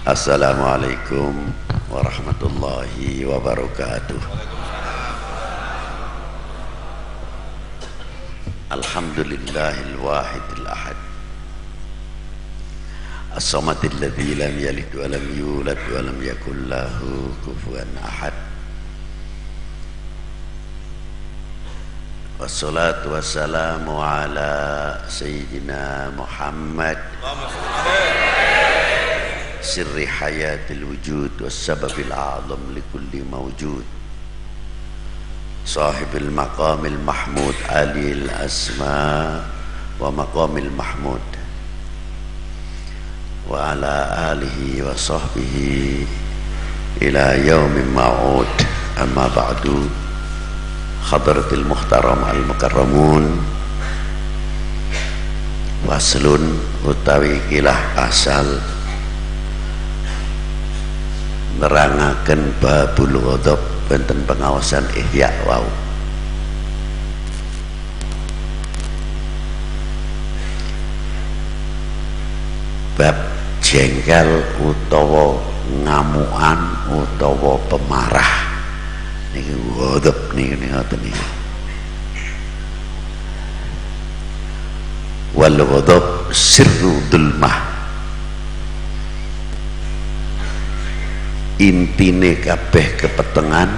Assalamualaikum warahmatullahi wabarakatuh. Alhamdulillahil wahidil ahad as-samadil ladzi lam yalid wa lam yulad wa lam yakul lahu kufuwan ahad. Wassalatu wassalamu ala sayyidina Muhammad sirri hayatil wujud wassababil a'zam likulli mawjud sahibil maqamil mahmud alil asma wa maqamil mahmud wa ala alihi wa sahbihi ila yaumin ma'ud. Amma ba'du. Hadratil muhtaram al mukarramun, waslun utawi kilah asal nerangaken babul ghadab benten pengawasan ihya wau. Bab jengkel utawa ngamukan utawa pemarah niki ghadab niki ngoten niki. Wal ghadab sirru dulmah, intine kabeh kepetengan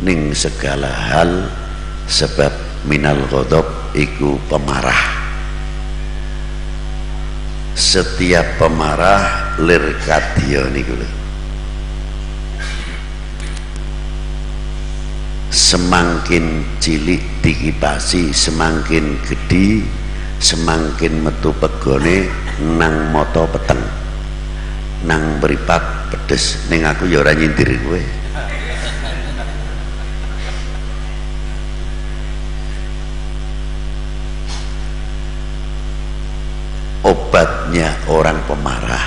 ning segala hal, sebab minal ghadab iku pemarah. Setiap pemarah lir kadya niku lho. Semakin cilik dikipasi semakin gede, semakin metu pegone nang mata peteng, nang mripat pedes. Ning aku ya ora nyindir kowe. Obatnya orang pemarah,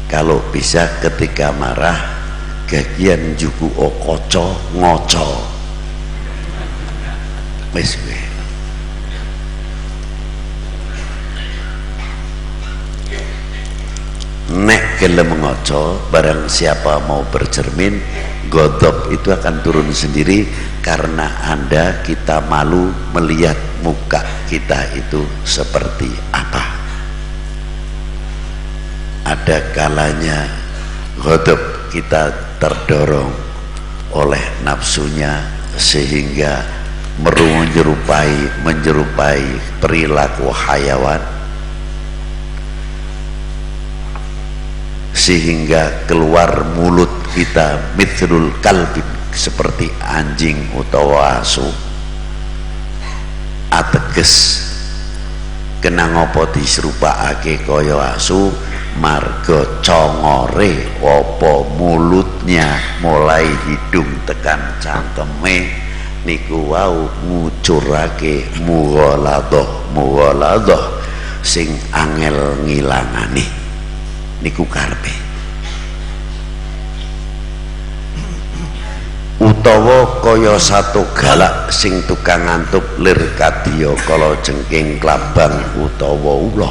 kalau bisa ketika marah gagian juku okoco ngoco wis kowe. Nek gelem ngoco, barang siapa mau bercermin, ghadab itu akan turun sendiri karena kita malu melihat muka kita itu seperti apa. Ada kalanya ghadab kita terdorong oleh nafsunya sehingga menyerupai perilaku hayawan, sehingga keluar mulut kita mithlul kalbin, seperti anjing utawa asu. Ateges kena ngopo diserupakake kaya asu, marga congore apa mulutnya mulai hidung tekan cangkeme niku wau ngucurake mughaladah sing angel ngilangane niku karepe. Utawa kaya satu galak sing tukang ngantuk lir kadya kala jengking klabang utawa ula.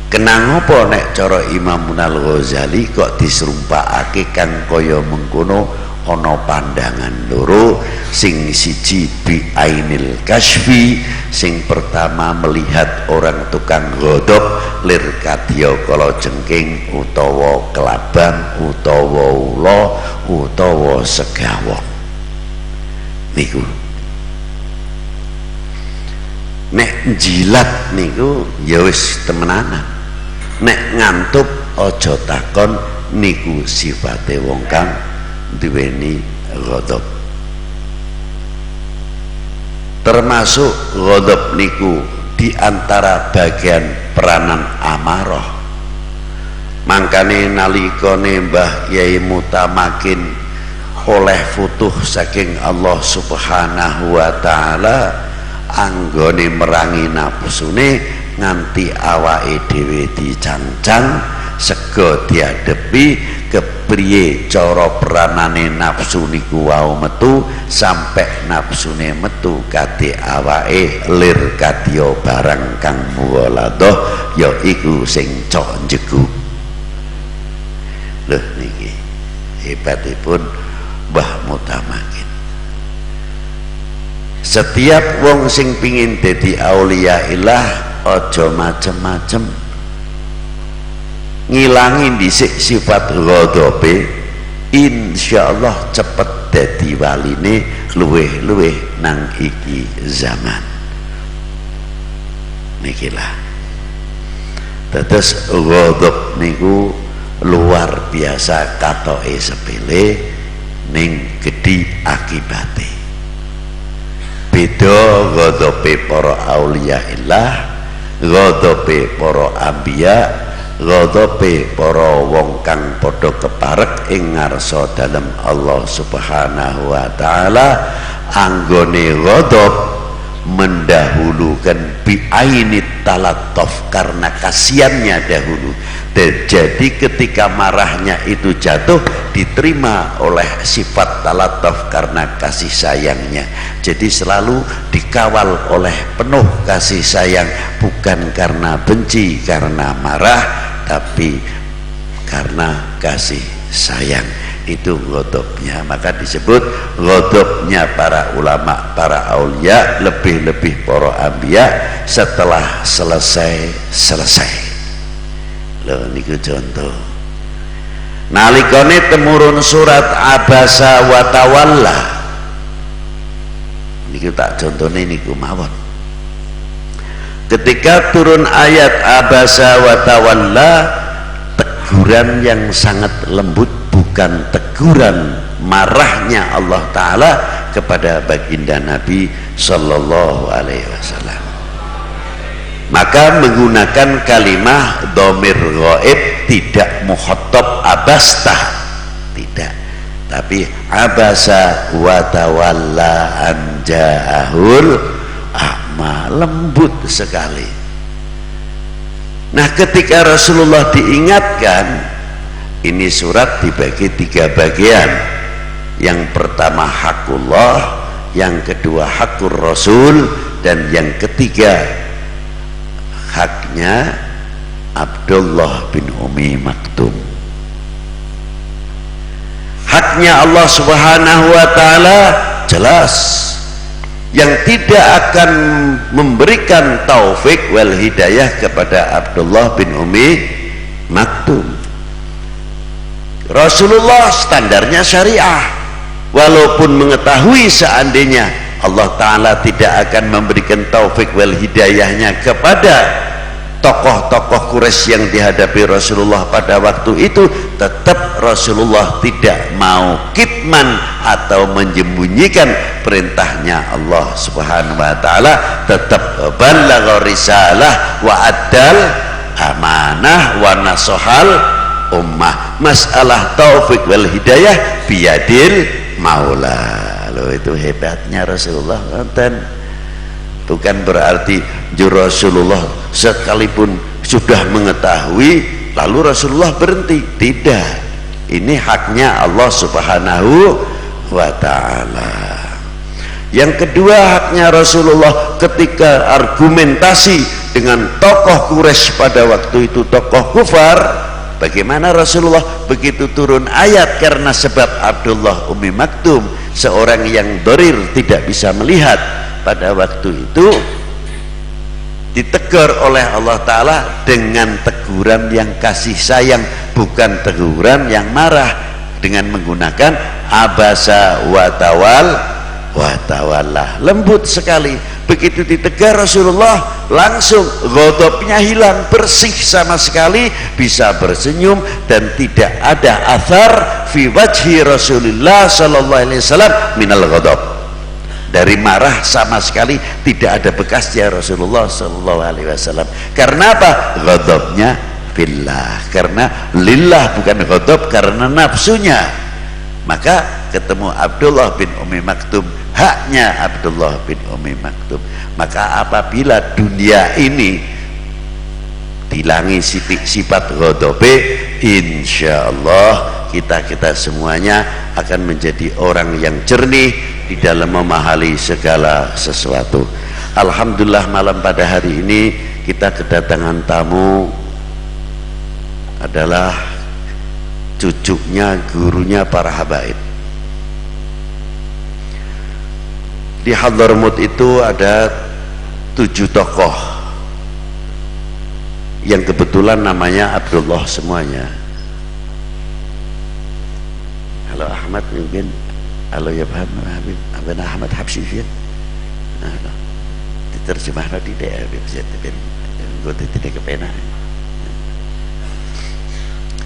Kenang apa nek cara Imam Al-Ghazali kok diserumpakake kang kaya mengkono? Ana pandangan loro, sing siji bi ainil kasfi, sing pertama melihat orang tukang ghadab lir kadya kala jengking utawa kelabang utawa ula utawa segawon niku. Nek jilat niku ya wis temenanan. Nek ngantuk aja takon, niku sifate wong kang duweni ghadab. Termasuk ghadab niku diantara bagian peranan amarah. Mangkane nalikane Mbah Yai Mutamakin oleh futuh saking Allah Subhanahu wa taala, anggone merangi nafsune nganti awake dhewe dicancang, sega diadepi, kepriye cara peranane nafsu niku wau metu sampai nafsune metu kate awake lir kadya barang kang muwaladah ya iku sing cok njegu. Lho niki hebatipun Mbah Mutamakin. Setiap wong sing pingin dadi aulia ilah aja macem-macem, ngilangi dhisik sifat ghadabe, insyaallah cepet dadi waline luweh-luweh nang iki zaman. Nikilah dados ghadab niku luar biasa katoke sepele ning gedhi akibate. Beda ghadabe para aulia illah, ghadabe para anbiya, ghadabe para wong kang padha keparek ing ngarsa dalem Allah Subhanahu wa taala. Anggone ghadab mendahulukan bi'ainit talatuf karena kasihannya dahulu. Jadi ketika marahnya itu jatuh diterima oleh sifat talatuf karena kasih sayangnya. Jadi selalu dikawal oleh penuh kasih sayang, bukan karena benci, karena marah, tapi karena kasih sayang. Itu ghadabnya. Maka disebut ghadabnya para ulama, para aulia, lebih-lebih para anbiya setelah selesai. Loh niku contoh. Nalikane temurun surat Abasa wa Tawalla. Niku tak contone niku mawon. Ketika turun ayat Abasa wa Tawalla, teguran yang sangat lembut, bukan teguran marahnya Allah Ta'ala kepada baginda Nabi Sallallahu Alaihi Wasallam. Maka menggunakan kalimah dhamir ghaib, tidak mukhatab abastah, tidak, tapi abasa wa tawalla an ja'ahul a'ma, lembut sekali. Nah ketika Rasulullah diingatkan, ini surat dibagi 3 bagian. Yang pertama hakullah, yang kedua hakur Rasul, dan yang ketiga haknya Abdullah bin Umi Maktum. Haknya Allah Subhanahu wa taala jelas, yang tidak akan memberikan taufik wal hidayah kepada Abdullah bin Umi Maktum. Rasulullah standarnya syariah, walaupun mengetahui seandainya Allah Ta'ala tidak akan memberikan taufik wal hidayahnya kepada tokoh-tokoh Quraisy yang dihadapi Rasulullah pada waktu itu, tetap Rasulullah tidak mau kitman atau menyembunyikan perintahnya Allah Subhanahu wa taala, tetap balagha risalah wa addal amanah wa nasohal ummah. Masalah taufik wal hidayah biyadil maula. Loh, itu hebatnya Rasulullah. Bukan berarti Rasulullah sekalipun sudah mengetahui lalu Rasulullah berhenti, tidak. Ini haknya Allah Subhanahu wa ta'ala. Yang kedua haknya Rasulullah ketika argumentasi dengan tokoh Quraisy pada waktu itu, tokoh kufar. Bagaimana Rasulullah begitu turun ayat karena sebab Abdullah Umi Maktum, seorang yang dorir, tidak bisa melihat, pada waktu itu ditegur oleh Allah Ta'ala dengan teguran yang kasih sayang, bukan teguran yang marah, dengan menggunakan abasa wa tawalla, lembut sekali. Begitu ditegar Rasulullah langsung ghadabnya hilang, bersih sama sekali, bisa bersenyum, dan tidak ada athar fi wajhi Rasulullah sallallahu alaihi wasallam minal ghadab, dari marah sama sekali tidak ada bekasnya Rasulullah sallallahu alaihi wasallam. Karena apa? Ghadabnya fillah, karena lillah, bukan ghadab karena nafsunya. Maka ketemu Abdullah bin Umi Maktum, haknya Abdullah bin Umi Maktum. Maka apabila dunia ini hilangi sifat ghadabe, insyaallah kita semuanya akan menjadi orang yang jernih di dalam memahami segala sesuatu. Alhamdulillah, malam pada hari ini kita kedatangan tamu adalah cucunya gurunya para habaib. Di Hadramaut itu ada 7 tokoh yang kebetulan namanya Abdullah semuanya. Halo Ahmad mungkin, halo ya Pak Habib, Abang Ahmad Habsyi ya. Halo. Diterjemahkan di daerah bisa gue tidak kepena.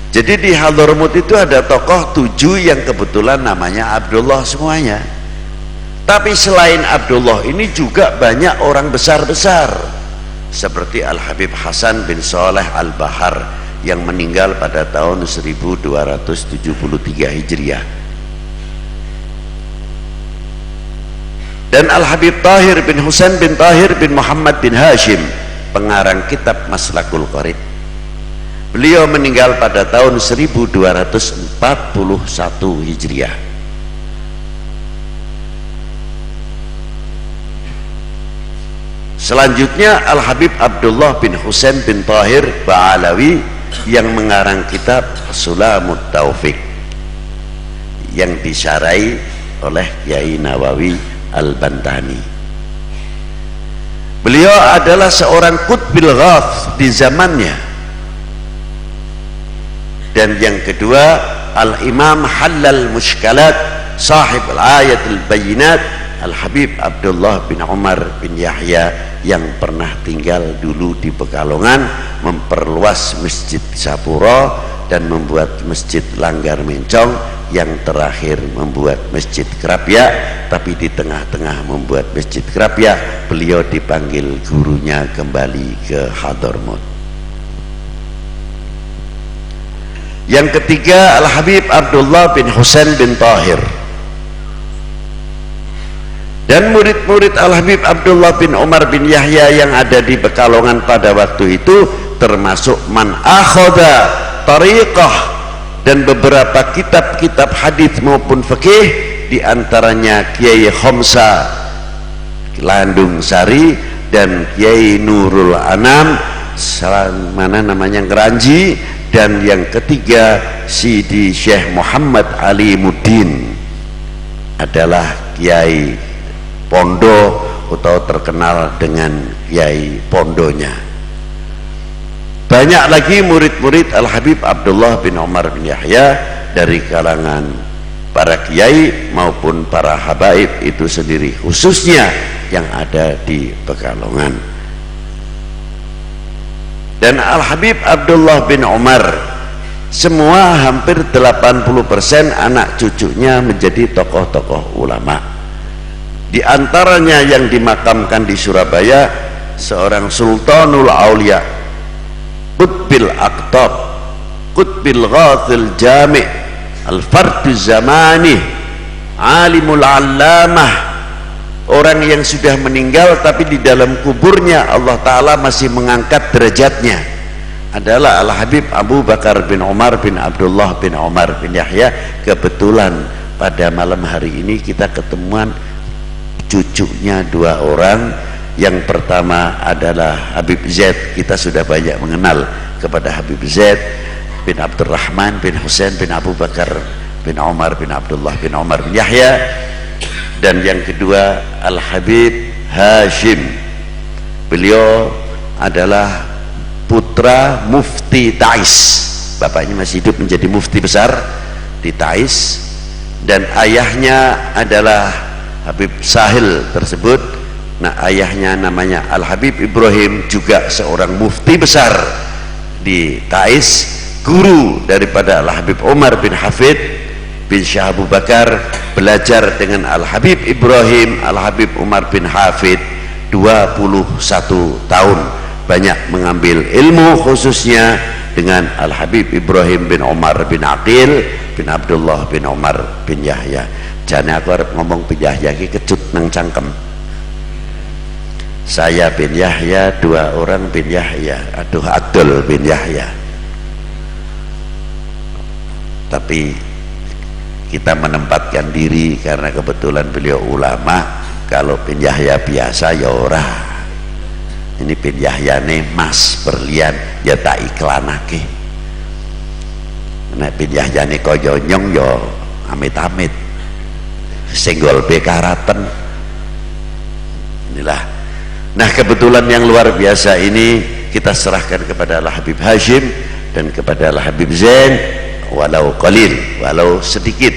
Jadi di Hadramaut itu ada tokoh 7 yang kebetulan namanya Abdullah semuanya. Tapi selain Abdullah ini juga banyak orang besar-besar seperti Al-Habib Hasan bin Saleh Al-Bahar yang meninggal pada tahun 1273 Hijriah, dan Al-Habib Tahir bin Husain bin Tahir bin Muhammad bin Hashim, pengarang kitab Maslakul Qorib. Beliau meninggal pada tahun 1241 Hijriah. Selanjutnya Al-Habib Abdullah bin Husain bin Tahir Ba'alawi yang mengarang kitab Sulamut Taufik yang disyarahi oleh Kiai Nawawi Al-Bantani. Beliau adalah seorang qutbil ghath di zamannya. Dan yang kedua Al-Imam Halal Mushkalat sahib Al-Ayat Al-Bayinat Al-Habib Abdullah bin Umar bin Yahya yang pernah tinggal dulu di Pekalongan, memperluas Masjid Sapuro dan membuat Masjid Langgar Mencong, yang terakhir membuat Masjid Krapya. Tapi di tengah-tengah membuat Masjid Krapya, beliau dipanggil gurunya kembali ke Hadramaut. Yang ketiga Al-Habib Abdullah bin Husain bin Tahir. Dan murid-murid Al-Habib Abdullah bin Umar bin Yahya yang ada di Pekalongan pada waktu itu termasuk man akhoda tariqah dan beberapa kitab-kitab hadis maupun fikih, diantaranya Kiai Khomsa Landung Sari dan Kiai Nurul Anam mana namanya Ngeranji, dan yang ketiga Sidi Syekh Muhammad Ali Muddin adalah Kiai Pondo atau terkenal dengan Kiai Pondonya. Banyak lagi murid-murid Al-Habib Abdullah bin Umar bin Yahya dari kalangan para kiai maupun para habaib itu sendiri, khususnya yang ada di Pekalongan. Dan Al-Habib Abdullah bin Umar semua hampir 80% anak cucunya menjadi tokoh-tokoh ulama. Di antaranya yang dimakamkan di Surabaya seorang Sultanul Aulia, Qutbil Aqtab, Qutbil Ghathil Jami', Al-Farduz Zamani, Alimul Allamah, orang yang sudah meninggal tapi di dalam kuburnya Allah Ta'ala masih mengangkat derajatnya, adalah Al-Habib Abu Bakar bin Umar bin Abdullah bin Umar bin Yahya. Kebetulan pada malam hari ini kita ketemuan cucunya 2 orang. Yang pertama adalah Habib Zaid, kita sudah banyak mengenal kepada Habib Zaid bin Abdurrahman bin Husain bin Abu Bakar bin Umar bin Abdullah bin Umar bin Yahya. Dan yang kedua Al-Habib Hashim, beliau adalah putra Mufti Taiz, bapaknya masih hidup menjadi mufti besar di Taiz, dan ayahnya adalah Habib Sahil tersebut. Nah, ayahnya namanya Al-Habib Ibrahim, juga seorang mufti besar di Taiz, guru daripada Al-Habib Umar bin Hafid bin Syah Abu Bakar, belajar dengan Al-Habib Ibrahim, Al-Habib Umar bin Hafid 21 tahun, banyak mengambil ilmu khususnya dengan Al-Habib Ibrahim bin Umar bin Aqil bin Abdullah bin Umar bin Yahya. Jane aku harap ngomong bin Yahya ki kecut nang cangkem. Saya bin Yahya, 2 orang bin Yahya, aduh Abdul bin Yahya. tapi kita menempatkan diri karena kebetulan beliau ulama. Kalau bin Yahya biasa ya ora, ini bin Yahya nih mas berlian ya tak iklanake. Nek bin Yahya nih kaya nyong ya amit-amit senggol bekaraten. Inilah. Nah, kebetulan yang luar biasa ini kita serahkan kepada Al Habib Hashim dan kepada Al Habib Zain, walau qalil, walau sedikit.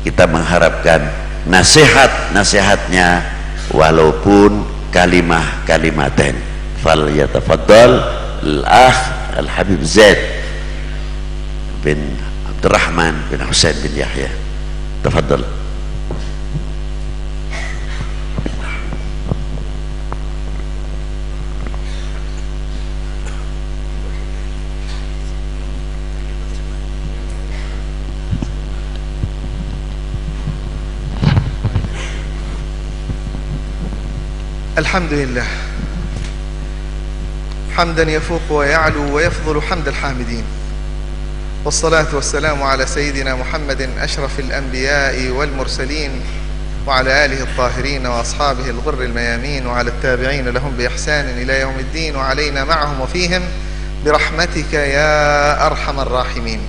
Kita mengharapkan nasihatnya walaupun kalimaten. Fal yatafaddal al-akh Al-Habib Zaid bin Abdurrahman bin Husain bin Yahya. Tafaddal. الحمد لله حمدا يفوق ويعلو ويفضل حمد الحامدين، والصلاة والسلام على سيدنا محمد أشرف الأنبياء والمرسلين وعلى آله الطاهرين وأصحابه الغر الميامين وعلى التابعين لهم بإحسان إلى يوم الدين وعلينا معهم وفيهم برحمتك يا أرحم الراحمين.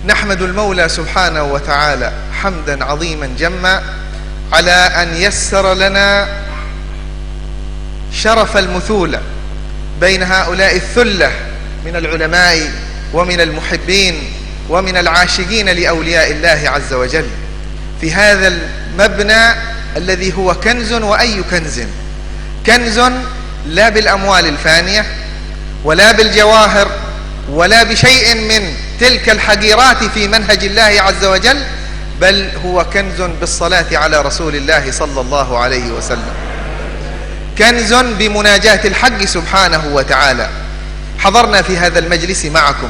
نحمد المولى سبحانه وتعالى حمدا عظيما جما على أن يسر لنا شرف المثولة بين هؤلاء الثلة من العلماء ومن المحبين ومن العاشقين لأولياء الله عز وجل في هذا المبنى الذي هو كنز، وأي كنز لا بالأموال الفانية ولا بالجواهر ولا بشيء من تلك الحقيرات في منهج الله عز وجل، بل هو كنز بالصلاة على رسول الله صلى الله عليه وسلم، كنز بمناجاة الحق سبحانه وتعالى. حضرنا في هذا المجلس معكم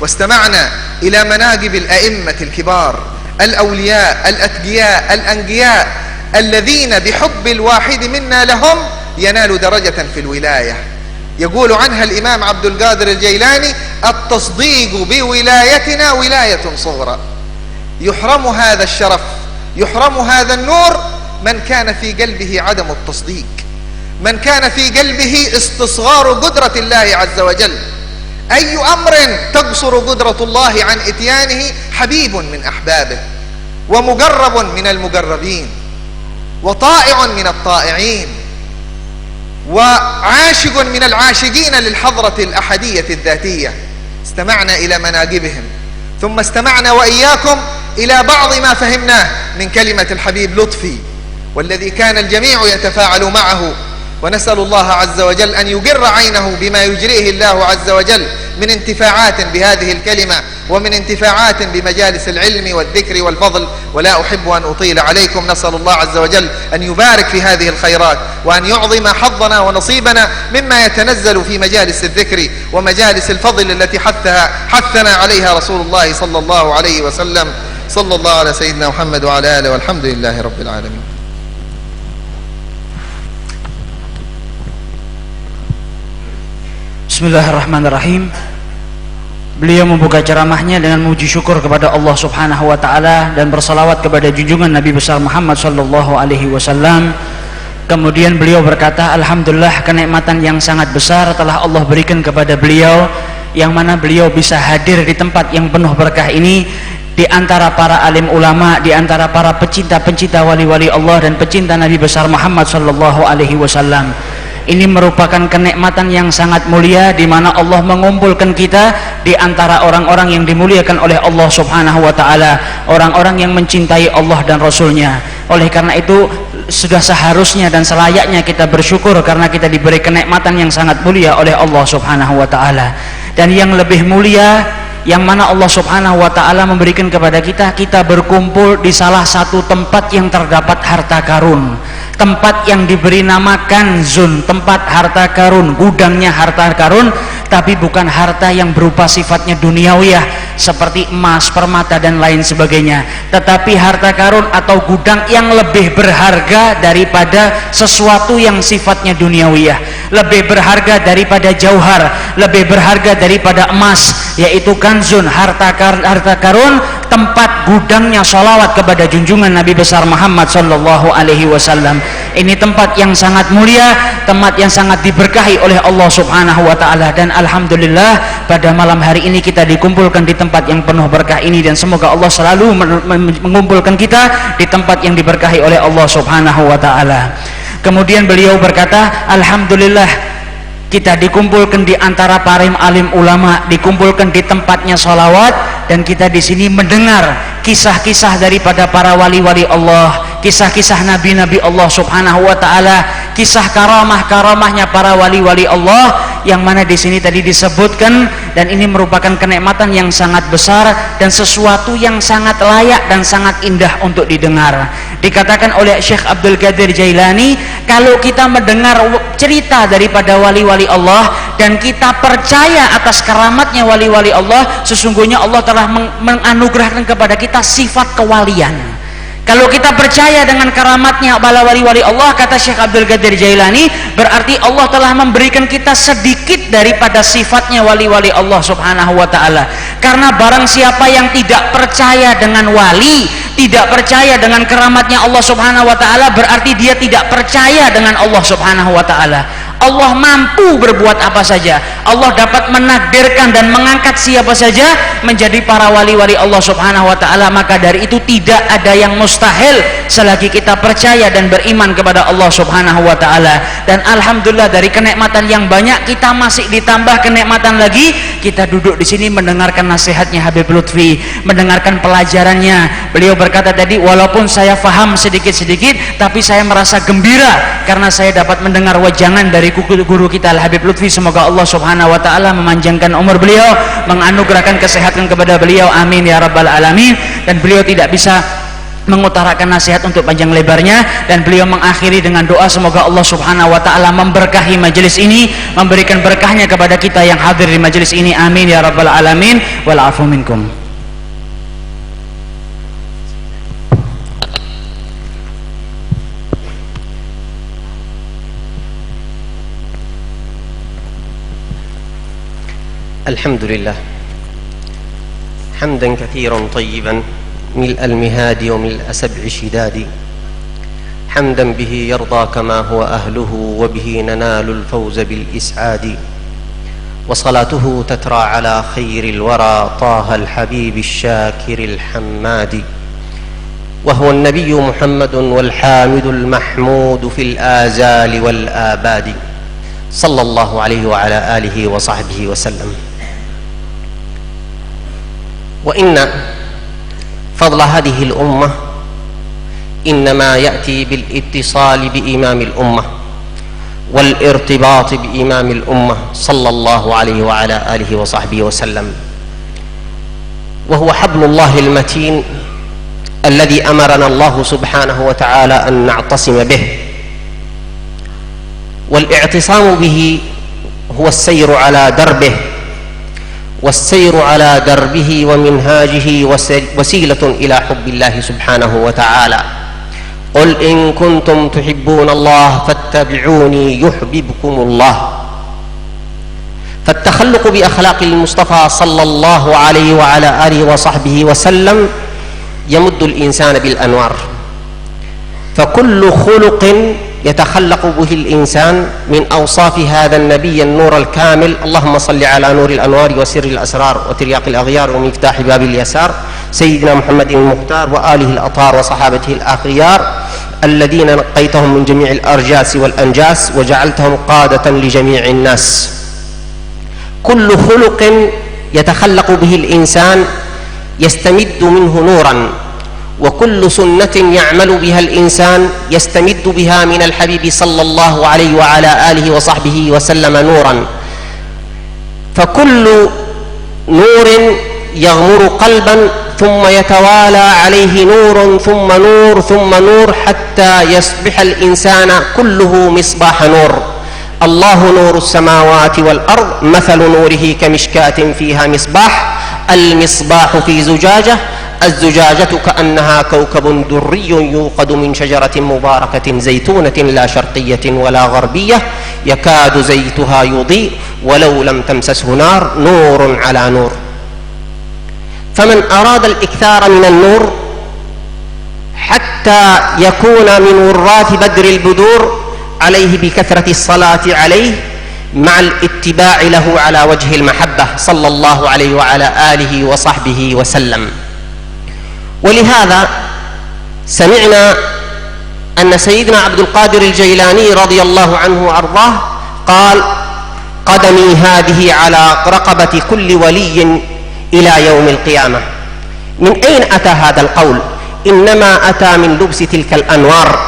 واستمعنا إلى مناقب الأئمة الكبار الأولياء الأتقياء الأنقياء الذين بحب الواحد منا لهم ينال درجة في الولاية. يقول عنها الإمام عبد القادر الجيلاني: التصديق بولايتنا ولاية صغرى. يحرم هذا الشرف، يحرم هذا النور من كان في قلبه عدم التصديق، من كان في قلبه استصغار قدرة الله عز وجل. أي أمر تقصر قدرة الله عن إتيانه حبيب من أحبابه، ومقرب من المقربين، وطائع من الطائعين، وعاشق من العاشقين للحضرة الأحدية الذاتية. استمعنا إلى مناقبهم، ثم استمعنا وإياكم إلى بعض ما فهمناه من كلمة الحبيب لطفي، والذي كان الجميع يتفاعل معه. ونسأل الله عز وجل أن يقر عينه بما يجريه الله عز وجل من انتفاعات بهذه الكلمة ومن انتفاعات بمجالس العلم والذكر والفضل. ولا أحب أن أطيل عليكم. نسأل الله عز وجل أن يبارك في هذه الخيرات، وأن يعظم حظنا ونصيبنا مما يتنزل في مجالس الذكر ومجالس الفضل التي حثنا عليها رسول الله صلى الله عليه وسلم. صلى الله على سيدنا محمد وعلى آله، والحمد لله رب العالمين. Bismillahirrahmanirrahim. Beliau membuka ceramahnya dengan memuji syukur kepada Allah Subhanahu wa taala dan bersalawat kepada junjungan Nabi besar Muhammad sallallahu alaihi wasallam. Kemudian beliau berkata, alhamdulillah, kenikmatan yang sangat besar telah Allah berikan kepada beliau, yang mana beliau bisa hadir di tempat yang penuh berkah ini, di antara para alim ulama, di antara para pecinta-pecinta wali-wali Allah dan pecinta Nabi besar Muhammad sallallahu alaihi wasallam. Ini merupakan kenikmatan yang sangat mulia, di mana Allah mengumpulkan kita di antara orang-orang yang dimuliakan oleh Allah Subhanahu wa taala, orang-orang yang mencintai Allah dan Rasul-Nya. Oleh karena itu sudah seharusnya dan selayaknya kita bersyukur karena kita diberi kenikmatan yang sangat mulia oleh Allah Subhanahu wa taala. Dan yang lebih mulia, yang mana Allah Subhanahu wa taala memberikan kepada kita, kita berkumpul di salah satu tempat yang terdapat harta karun, tempat yang diberi nama kanzun, tempat harta karun, gudangnya harta karun, tapi bukan harta yang berupa sifatnya duniawiyah seperti emas, permata dan lain sebagainya, tetapi harta karun atau gudang yang lebih berharga daripada sesuatu yang sifatnya duniawiyah, lebih berharga daripada jauhar, lebih berharga daripada emas, yaitu kanzun, harta karun, tempat gudangnya sholawat kepada junjungan Nabi besar Muhammad sallallahu alaihi wasallam. Ini tempat yang sangat mulia, tempat yang sangat diberkahi oleh Allah subhanahu wa ta'ala, dan alhamdulillah pada malam hari ini kita dikumpulkan di tempat yang penuh berkah ini, dan semoga Allah selalu mengumpulkan kita di tempat yang diberkahi oleh Allah subhanahu wa ta'ala. Kemudian beliau berkata, alhamdulillah kita dikumpulkan di antara para alim ulama, dikumpulkan di tempatnya sholawat, dan kita di sini mendengar kisah-kisah daripada para wali-wali Allah, kisah-kisah nabi-nabi Allah subhanahu wa ta'ala, kisah karamah-karamahnya para wali-wali Allah, yang mana di sini tadi disebutkan, dan ini merupakan kenikmatan yang sangat besar dan sesuatu yang sangat layak dan sangat indah untuk didengar. Dikatakan oleh Syekh Abdul Qadir Jailani, kalau kita mendengar cerita daripada wali-wali Allah dan kita percaya atas keramatnya wali-wali Allah, sesungguhnya Allah telah menganugerahkan kepada kita sifat kewalian. Kalau kita percaya dengan keramatnya para wali-wali Allah, kata Syekh Abdul Qadir Jailani, berarti Allah telah memberikan kita sedikit daripada sifatnya wali-wali Allah subhanahu wa ta'ala. Karena barang siapa yang tidak percaya dengan wali, tidak percaya dengan keramatnya Allah subhanahu wa ta'ala, berarti dia tidak percaya dengan Allah subhanahu wa ta'ala. Allah mampu berbuat apa saja, Allah dapat menakdirkan dan mengangkat siapa saja menjadi para wali-wali Allah subhanahu wa ta'ala. Maka dari itu tidak ada yang mustahil selagi kita percaya dan beriman kepada Allah subhanahu wa ta'ala. Dan alhamdulillah dari kenikmatan yang banyak, kita masih ditambah kenikmatan lagi, kita duduk di sini mendengarkan nasihatnya Habib Lutfi, mendengarkan pelajarannya. Beliau berkata tadi, walaupun saya faham sedikit-sedikit, tapi saya merasa gembira karena saya dapat mendengar wajangan dari guru kita Al-Habib Lutfi. Semoga Allah subhanahu wa ta'ala memanjangkan umur beliau, menganugerahkan kesehatan kepada beliau, amin ya rabbal alamin. Dan beliau tidak bisa mengutarakan nasihat untuk panjang lebarnya, dan beliau mengakhiri dengan doa semoga Allah subhanahu wa ta'ala memberkahi majelis ini, memberikan berkahnya kepada kita yang hadir di majelis ini, amin ya rabbal alamin. Wal afu minkum. الحمد لله حمدا كثيرا طيبا ملء المهاد وملء سبع شداد، حمدا به يرضى كما هو أهله وبه ننال الفوز بالإسعاد، وصلاته تترى على خير الورى طه الحبيب الشاكر الحماد، وهو النبي محمد والحامد المحمود في الآزال والآباد، صلى الله عليه وعلى آله وصحبه وسلم. وإن فضل هذه الأمة إنما يأتي بالاتصال بإمام الأمة والارتباط بإمام الأمة صلى الله عليه وعلى آله وصحبه وسلم، وهو حبل الله المتين الذي أمرنا الله سبحانه وتعالى أن نعتصم به، والاعتصام به هو السير على دربه، والسير على دربه ومنهاجه وسيلة إلى حب الله سبحانه وتعالى. قل إن كنتم تحبون الله فاتبعوني يحببكم الله. فالتخلق بأخلاق المصطفى صلى الله عليه وعلى آله وصحبه وسلم يمد الإنسان بالأنوار، فكل خلق يتخلق به الإنسان من أوصاف هذا النبي النور الكامل، اللهم صل على نور الأنوار وسر الأسرار وترياق الأغيار ومفتاح باب اليسار سيدنا محمد المختار وآله الأطهار وصحابته الأخيار الذين نقيتهم من جميع الأرجاس والأنجاس وجعلتهم قادة لجميع الناس. كل خلق يتخلق به الإنسان يستمد منه نورا، وكل سنة يعمل بها الإنسان يستمد بها من الحبيب صلى الله عليه وعلى آله وصحبه وسلم نورا، فكل نور يغمر قلبا ثم يتوالى عليه نور ثم نور ثم نور حتى يصبح الإنسان كله مصباح نور. الله نور السماوات والأرض مثل نوره كمشكاة فيها مصباح، المصباح في زجاجة، الزجاجة كأنها كوكب دري يوقد من شجرة مباركة زيتونة لا شرقية ولا غربية يكاد زيتها يضيء ولو لم تمسسه نار، نور على نور. فمن أراد الإكثار من النور حتى يكون من ورات بدر البدور عليه بكثرة الصلاة عليه مع الاتباع له على وجه المحبة صلى الله عليه وعلى آله وصحبه وسلم. ولهذا سمعنا أن سيدنا عبد القادر الجيلاني رضي الله عنه وأرضاه قال: قدمي هذه على رقبة كل ولي إلى يوم القيامة. من أين أتى هذا القول؟ إنما أتى من لبس تلك الأنوار،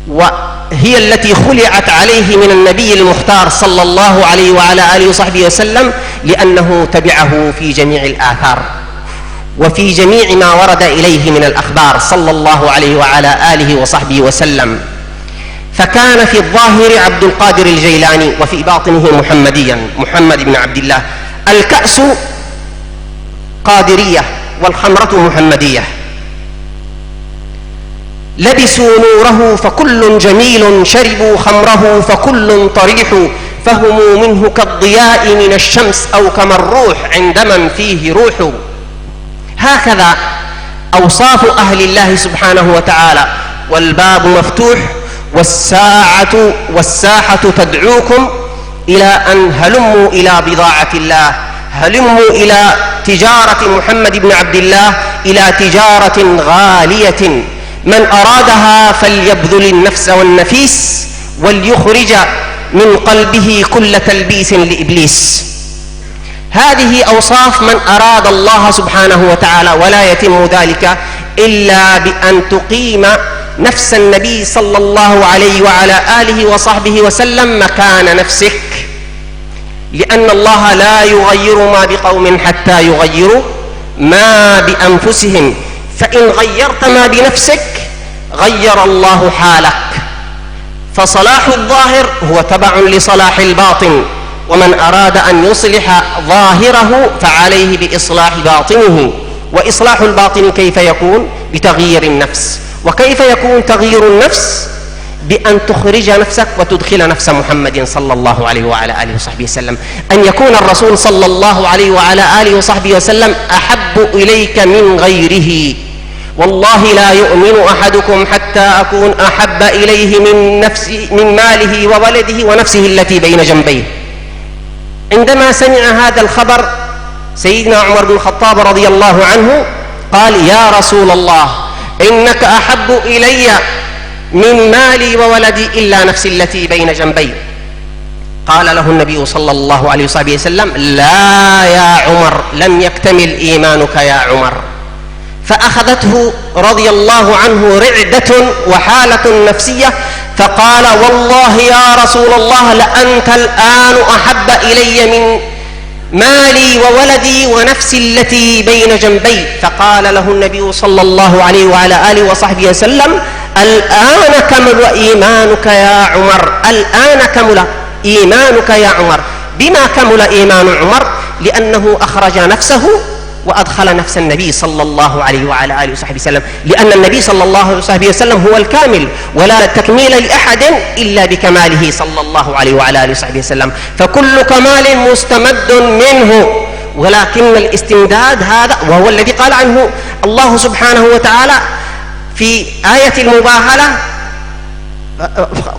وهي التي خلعت عليه من النبي المختار صلى الله عليه وعلى آله وصحبه وسلم، لأنه تبعه في جميع الآثار وفي جميع ما ورد إليه من الأخبار صلى الله عليه وعلى آله وصحبه وسلم. فكان في الظاهر عبد القادر الجيلاني وفي باطنه محمديا، محمد بن عبد الله. الكأس قادرية والخمرة محمدية. لبسوا نوره فكل جميل، شربوا خمره فكل طريح، فهم منه كالضياء من الشمس أو كما الروح عند من فيه روح. هكذا أوصاف أهل الله سبحانه وتعالى. والباب مفتوح والساحة تدعوكم إلى أن هلموا إلى بضاعة الله، هلموا إلى تجارة محمد بن عبد الله، إلى تجارة غالية. من أرادها فليبذل النفس والنفيس وليخرج من قلبه كل تلبيس لإبليس. هذه أوصاف من أراد الله سبحانه وتعالى، ولا يتم ذلك إلا بأن تقيم نفس النبي صلى الله عليه وعلى آله وصحبه وسلم مكان نفسك، لأن الله لا يغير ما بقوم حتى يغيروا ما بأنفسهم. فإن غيرت ما بنفسك غير الله حالك. فصلاح الظاهر هو تبع لصلاح الباطن، ومن أراد أن يصلح ظاهره فعليه بإصلاح باطنه. وإصلاح الباطن كيف يكون؟ بتغيير النفس. وكيف يكون تغيير النفس؟ بأن تخرج نفسك وتدخل نفس محمد صلى الله عليه وعلى آله وصحبه وسلم. أن يكون الرسول صلى الله عليه وعلى آله وصحبه وسلم أحب إليك من غيره. والله لا يؤمن أحدكم حتى أكون أحب إليه من ماله وولده ونفسه التي بين جنبيه. عندما سمع هذا الخبر سيدنا عمر بن الخطاب رضي الله عنه قال: يا رسول الله، إنك أحب إلي من مالي وولدي إلا نفسي التي بين جنبي. قال له النبي صلى الله عليه وسلم: لا يا عمر، لم يكتمل إيمانك يا عمر. فأخذته رضي الله عنه رعدة وحالة نفسية، فقال: والله يا رسول الله لأنت الآن أحب إلي من مالي وولدي ونفسي التي بين جنبي. فقال له النبي صلى الله عليه وعلى آله وصحبه وسلم: الآن كمل إيمانك يا عمر، الآن كمل إيمانك يا عمر. بما كمل إيمان عمر؟ لأنه أخرج نفسه وأدخل نفس النبي صلى الله عليه وعلى آله وصحبه وسلم، لأن النبي صلى الله عليه وصحبه وسلم هو الكامل، ولا تكميل لأحد إلا بكماله صلى الله عليه وعلى آله وصحبه وسلم. فكل كمال مستمد منه، ولكن الاستمداد هذا وهو الذي قال عنه الله سبحانه وتعالى في آية المباهلة: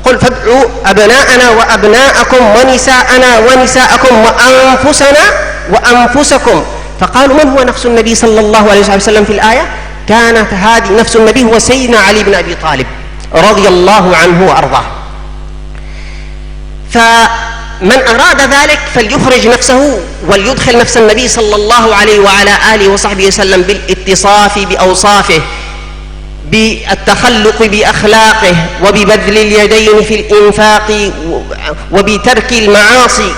قل فادعوا أبناءنا وأبناءكم ونساءنا ونساءكم وأنفسنا وأنفسكم. فقالوا: من هو نفس النبي صلى الله عليه وسلم في الآية؟ كانت هذه نفس النبي هو سيدنا علي بن أبي طالب رضي الله عنه وأرضاه. فمن أراد ذلك فليخرج نفسه وليدخل نفس النبي صلى الله عليه وعلى آله وصحبه وسلم بالاتصاف بأوصافه، بالتخلق بأخلاقه، وببذل اليدين في الإنفاق وبترك المعاصي،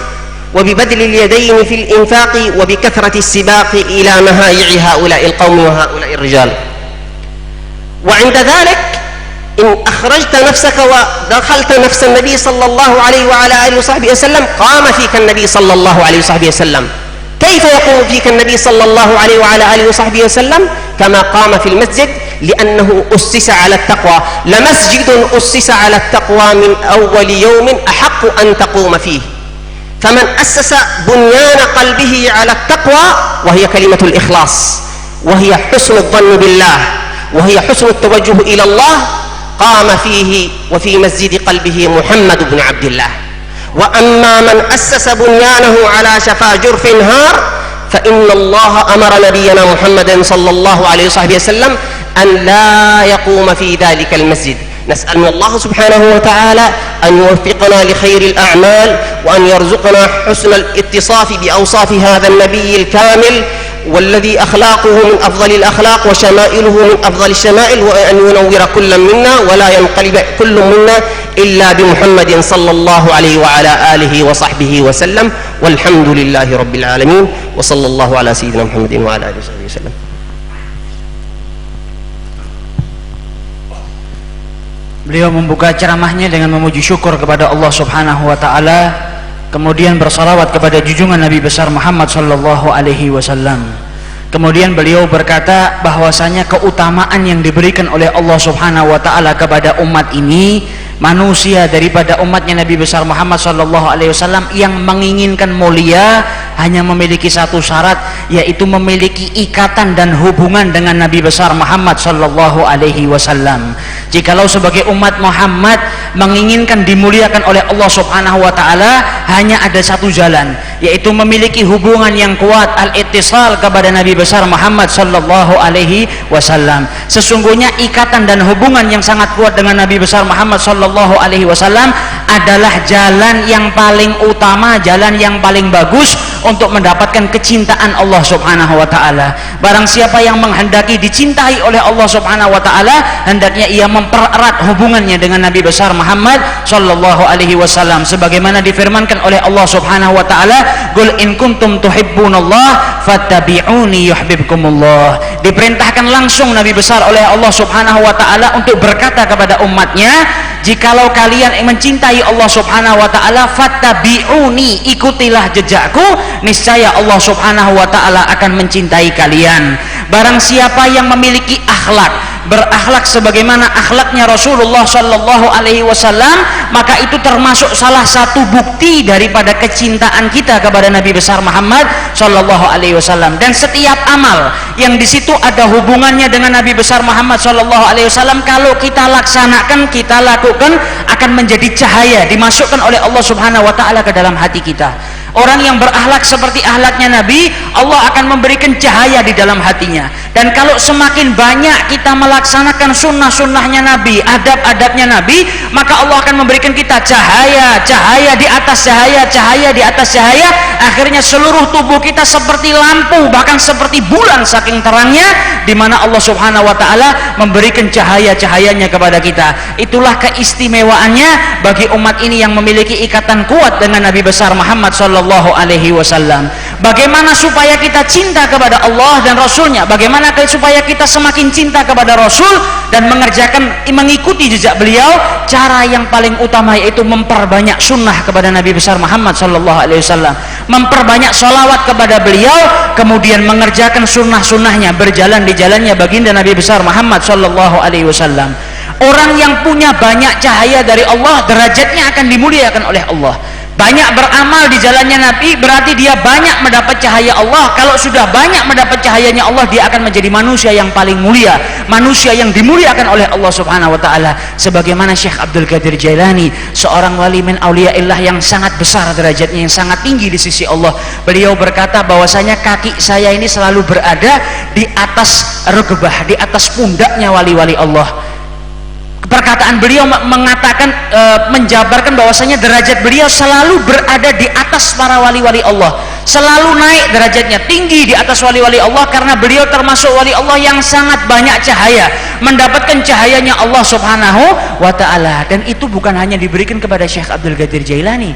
وببذل اليدين في الإنفاق وبكثرة السباق إلى مهايع هؤلاء القوم وهؤلاء الرجال. وعند ذلك إن أخرجت نفسك ودخلت نفس النبي صلى الله عليه وعلى آله وصحبه وسلم قام فيك النبي صلى الله عليه وصحبه وسلم. كيف يقوم فيك النبي صلى الله عليه وعلى آله وصحبه وسلم؟ كما قام في المسجد، لأنه أسس على التقوى. لمسجد أسس على التقوى من أول يوم أحق أن تقوم فيه. فمن أسس بنيان قلبه على التقوى وهي كلمة الإخلاص وهي حسن الظن بالله وهي حسن التوجه إلى الله قام فيه وفي مسجد قلبه محمد بن عبد الله. وأما من أسس بنيانه على شفا جرف هار فإن الله أمر نبينا محمد صلى الله عليه وسلم أن لا يقوم في ذلك المسجد. نسأل الله سبحانه وتعالى أن يوفقنا لخير الأعمال وأن يرزقنا حسن الاتصاف بأوصاف هذا النبي الكامل والذي أخلاقه من أفضل الأخلاق وشمائله من أفضل الشمائل، وأن ينور كل منا ولا ينقلب كل منا إلا بمحمد صلى الله عليه وعلى آله وصحبه وسلم، والحمد لله رب العالمين، وصلى الله على سيدنا محمد وعلى آله وصحبه وسلم. Beliau membuka ceramahnya dengan memuji syukur kepada Allah Subhanahu wa taala, kemudian bersalawat kepada junjungan Nabi besar Muhammad sallallahu alaihi wasallam. Kemudian beliau berkata bahwasanya keutamaan yang diberikan oleh Allah Subhanahu wa taala kepada umat ini, manusia daripada umatnya Nabi besar Muhammad sallallahu alaihi wasallam yang menginginkan mulia hanya memiliki satu syarat, yaitu memiliki ikatan dan hubungan dengan Nabi besar Muhammad sallallahu alaihi wasallam. Jikalau sebagai umat Muhammad menginginkan dimuliakan oleh Allah Subhanahu wa taala, hanya ada satu jalan, yaitu memiliki hubungan yang kuat, al-ittisal kepada Nabi besar Muhammad sallallahu alaihi wasallam. Sesungguhnya ikatan dan hubungan yang sangat kuat dengan Nabi besar Muhammad sallallahu alaihi wasallam adalah jalan yang paling utama, jalan yang paling bagus untuk mendapatkan kecintaan Allah Subhanahu wa taala. Barang siapa yang menghendaki dicintai oleh Allah Subhanahu wa taala, hendaknya ia mempererat hubungannya dengan Nabi besar Muhammad sallallahu alaihi wasallam, sebagaimana difirmankan oleh Allah Subhanahu wa taala, "Qul in kuntum tuhibbunallah fattabi'uni yuhibbukumullah." Diperintahkan langsung Nabi besar oleh Allah Subhanahu wa taala untuk berkata kepada umatnya, jikalau kalian mencintai Allah Subhanahu wa taala, fattabi'uni, ikutilah jejakku, niscaya Allah Subhanahu wa taala akan mencintai kalian. Barang siapa yang memiliki akhlak, berakhlak sebagaimana akhlaknya Rasulullah sallallahu alaihi wasallam, maka itu termasuk salah satu bukti daripada kecintaan kita kepada Nabi besar Muhammad sallallahu alaihi wasallam. Dan setiap amal yang di situ ada hubungannya dengan Nabi besar Muhammad sallallahu alaihi wasallam, kalau kita laksanakan, kita lakukan, akan menjadi cahaya dimasukkan oleh Allah Subhanahu wa taala ke dalam hati kita. Orang yang berakhlak seperti akhlaknya Nabi, Allah akan memberikan cahaya di dalam hatinya. Dan kalau semakin banyak kita melaksanakan sunnah-sunnahnya Nabi, adab-adabnya Nabi, maka Allah akan memberikan kita cahaya, cahaya di atas cahaya, cahaya di atas cahaya. Akhirnya seluruh tubuh kita seperti lampu, bahkan seperti bulan saking terangnya, di mana Allah Subhanahu wa taala memberikan cahaya-cahayanya kepada kita. Itulah keistimewaannya bagi umat ini yang memiliki ikatan kuat dengan Nabi besar Muhammad sallallahu alaihi wasallam. Bagaimana supaya kita cinta kepada Allah dan Rasulnya? Bagaimana supaya kita semakin cinta kepada Rasul dan mengikuti jejak beliau? Cara yang paling utama yaitu memperbanyak sunnah kepada Nabi besar Muhammad sallallahu alaihi wasallam, memperbanyak salawat kepada beliau, kemudian mengerjakan sunnah-sunnahnya, berjalan di jalannya baginda Nabi besar Muhammad sallallahu alaihi wasallam. Orang yang punya banyak cahaya dari Allah, derajatnya akan dimuliakan oleh Allah. Banyak beramal di jalannya Nabi, berarti dia banyak mendapat cahaya Allah. Kalau sudah banyak mendapat cahayanya Allah, dia akan menjadi manusia yang paling mulia, manusia yang dimuliakan oleh Allah Subhanahu wa taala. Sebagaimana Syekh Abdul Qadir Jailani, seorang wali min auliyaillah yang sangat besar derajatnya, yang sangat tinggi di sisi Allah. Beliau berkata bahwasanya kaki saya ini selalu berada di atas rugbah, di atas pundaknya wali-wali Allah. Perkataan beliau mengatakan, menjabarkan bahwasanya derajat beliau selalu berada di atas para wali-wali Allah, selalu naik derajatnya, tinggi di atas wali-wali Allah, karena beliau termasuk wali Allah yang sangat banyak cahaya, mendapatkan cahayanya Allah Subhanahu wa taala. Dan itu bukan hanya diberikan kepada Syekh Abdul Qadir Jailani,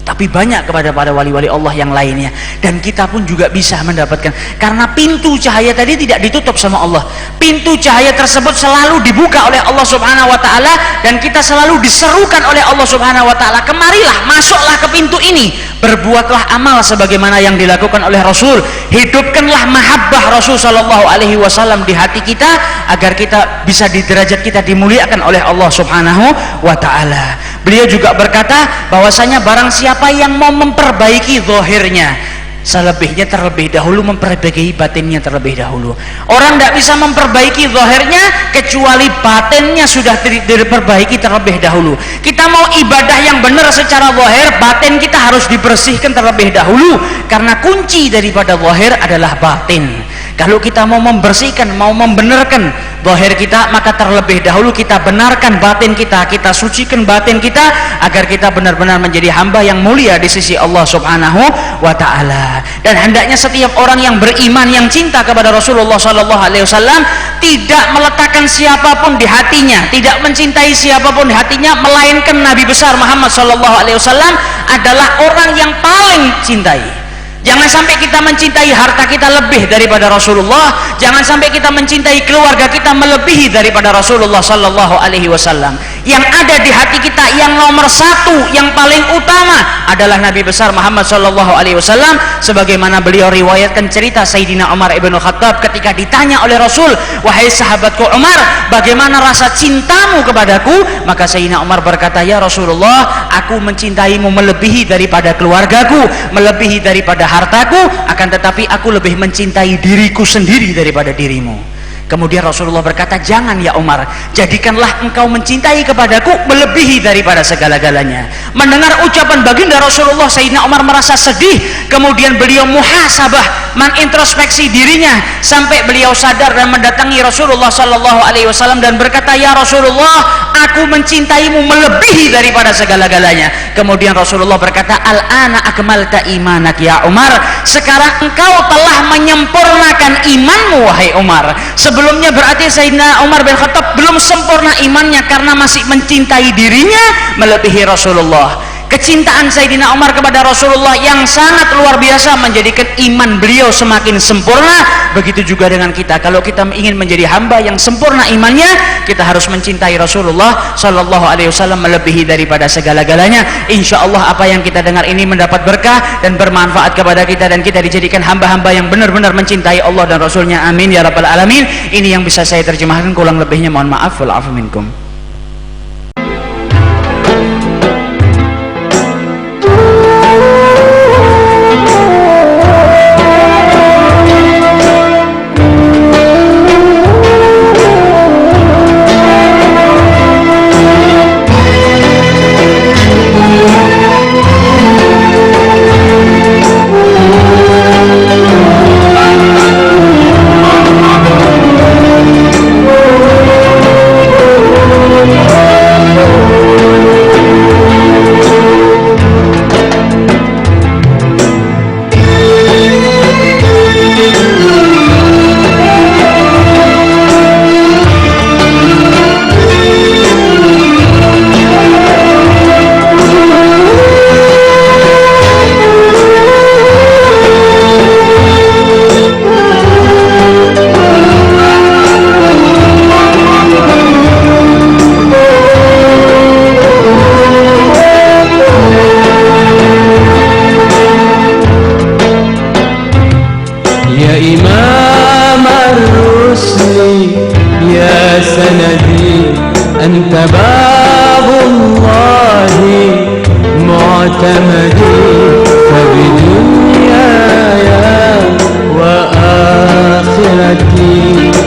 tapi banyak kepada para wali-wali Allah yang lainnya. Dan kita pun juga bisa mendapatkan, karena pintu cahaya tadi tidak ditutup sama Allah. Pintu cahaya tersebut selalu dibuka oleh Allah Subhanahu wa taala, dan kita selalu diserukan oleh Allah Subhanahu wa taala, kemarilah, masuklah ke pintu ini, berbuatlah amal sebagaimana yang dilakukan oleh Rasul, hidupkanlah mahabbah Rasul sallallahu alaihi wasallam di hati kita, agar kita bisa di derajat kita dimuliakan oleh Allah Subhanahu wa taala. Beliau juga berkata bahwasanya barang siapa yang mau memperbaiki zahirnya, selebihnya terlebih dahulu memperbaiki batinnya terlebih dahulu. Orang tidak bisa memperbaiki zahirnya kecuali batinnya sudah diperbaiki terlebih dahulu. Kita mau ibadah yang benar secara zahir, batin kita harus dibersihkan terlebih dahulu, karena kunci daripada zahir adalah batin. Kalau kita mau membersihkan, mau membenarkan zahir kita, maka terlebih dahulu kita benarkan batin kita, kita sucikan batin kita agar kita benar-benar menjadi hamba yang mulia di sisi Allah Subhanahu wa taala. Dan hendaknya setiap orang yang beriman, yang cinta kepada Rasulullah sallallahu alaihi wasallam, tidak meletakkan siapapun di hatinya, tidak mencintai siapapun di hatinya melainkan Nabi besar Muhammad sallallahu alaihi wasallam adalah orang yang paling cintai. Jangan sampai kita mencintai harta kita lebih daripada Rasulullah. Jangan sampai kita mencintai keluarga kita melebihi daripada Rasulullah sallallahu alaihi wasallam. Yang ada di hati kita yang nomor satu, yang paling utama adalah Nabi besar Muhammad sallallahu alaihi wasallam, sebagaimana beliau riwayatkan cerita Sayyidina Umar ibn Khattab ketika ditanya oleh Rasul, "Wahai sahabatku Umar, bagaimana rasa cintamu kepadaku?" Maka Sayyidina Umar berkata, "Ya Rasulullah, aku mencintaimu melebihi daripada keluargaku, melebihi daripada hartaku, akan tetapi aku lebih mencintai diriku sendiri daripada dirimu." Kemudian Rasulullah berkata, "Jangan ya Umar, jadikanlah engkau mencintai kepadaku melebihi daripada segala-galanya." Mendengar ucapan baginda Rasulullah, Sayyidina Umar merasa sedih. Kemudian beliau muhasabah, mengintrospeksi dirinya, sampai beliau sadar dan mendatangi Rasulullah sallallahu alaihi wasallam dan berkata, "Ya Rasulullah, aku mencintaimu melebihi daripada segala-galanya." Kemudian Rasulullah berkata, "Al-ana akmalta imanak ya Umar." Sekarang engkau telah menyempurnakan imanmu wahai Umar. Sebelumnya berarti Sayyidina Umar bin Khattab belum sempurna imannya karena masih mencintai dirinya melebihi Rasulullah. Kecintaan Sayyidina Umar kepada Rasulullah yang sangat luar biasa menjadikan iman beliau semakin sempurna. Begitu juga dengan kita. Kalau kita ingin menjadi hamba yang sempurna imannya, kita harus mencintai Rasulullah sallallahu alaihi wasallam melebihi daripada segala-galanya. Insya Allah apa yang kita dengar ini mendapat berkah dan bermanfaat kepada kita, dan kita dijadikan hamba-hamba yang benar-benar mencintai Allah dan Rasulnya. Amin ya rabbal alamin. Ini yang bisa saya terjemahkan, kurang lebihnya mohon maaf. Wal afu minkum.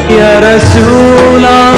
Ya Rasulullah